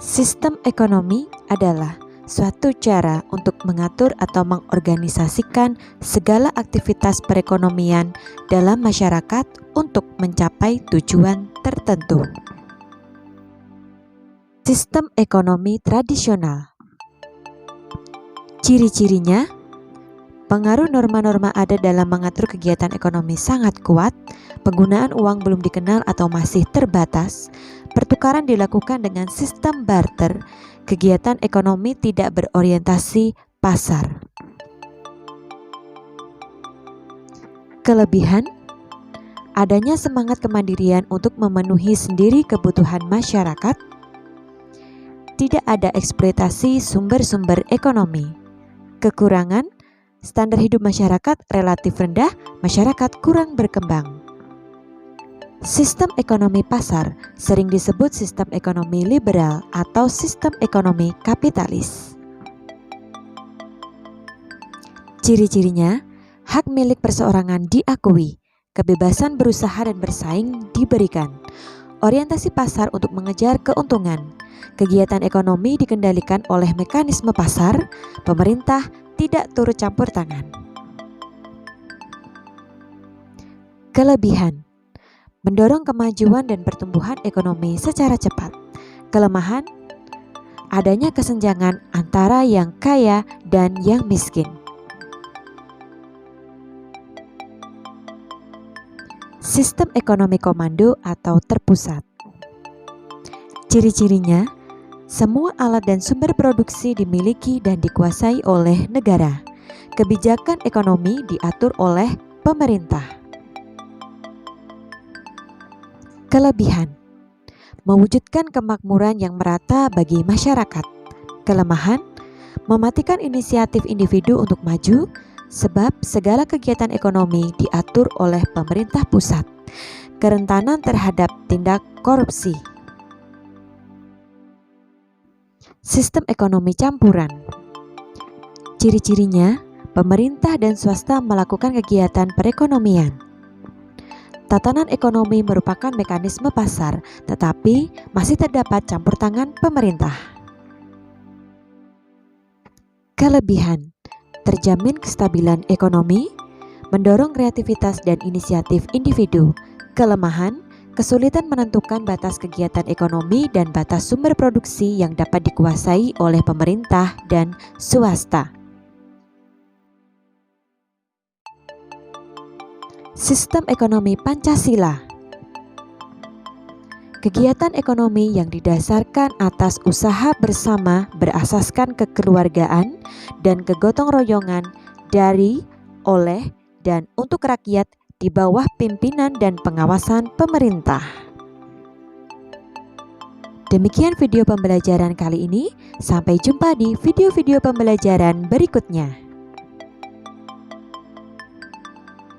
Sistem ekonomi adalah suatu cara untuk mengatur atau mengorganisasikan segala aktivitas perekonomian dalam masyarakat untuk mencapai tujuan tertentu. Sistem ekonomi tradisional. Ciri-cirinya, pengaruh norma-norma adat dalam mengatur kegiatan ekonomi sangat kuat, penggunaan uang belum dikenal atau masih terbatas, pertukaran dilakukan dengan sistem barter, kegiatan ekonomi tidak berorientasi pasar. Kelebihan, adanya semangat kemandirian untuk memenuhi sendiri kebutuhan masyarakat, tidak ada eksploitasi sumber-sumber ekonomi. Kekurangan, standar hidup masyarakat relatif rendah, masyarakat kurang berkembang. Sistem ekonomi pasar sering disebut sistem ekonomi liberal atau sistem ekonomi kapitalis. Ciri-cirinya, hak milik perseorangan diakui, kebebasan berusaha dan bersaing diberikan, orientasi pasar untuk mengejar keuntungan, kegiatan ekonomi dikendalikan oleh mekanisme pasar, pemerintah tidak turut campur tangan. Kelebihan, mendorong kemajuan dan pertumbuhan ekonomi secara cepat. Kelemahan, adanya kesenjangan antara yang kaya dan yang miskin. Sistem ekonomi komando atau terpusat. Ciri-cirinya, semua alat dan sumber produksi dimiliki dan dikuasai oleh negara. Kebijakan ekonomi diatur oleh pemerintah. Kelebihan, mewujudkan kemakmuran yang merata bagi masyarakat. Kelemahan, mematikan inisiatif individu untuk maju, sebab segala kegiatan ekonomi diatur oleh pemerintah pusat. Kerentanan terhadap tindak korupsi. Sistem ekonomi campuran. Ciri-cirinya, pemerintah dan swasta melakukan kegiatan perekonomian. Tatanan ekonomi merupakan mekanisme pasar, tetapi masih terdapat campur tangan pemerintah. Kelebihan, terjamin kestabilan ekonomi, mendorong kreativitas dan inisiatif individu. Kelemahan, kesulitan menentukan batas kegiatan ekonomi dan batas sumber produksi yang dapat dikuasai oleh pemerintah dan swasta. Sistem ekonomi Pancasila. Kegiatan ekonomi yang didasarkan atas usaha bersama berasaskan kekeluargaan dan kegotong royongan dari, oleh, dan untuk rakyat di bawah pimpinan dan pengawasan pemerintah. Demikian video pembelajaran kali ini. Sampai jumpa di video-video pembelajaran berikutnya.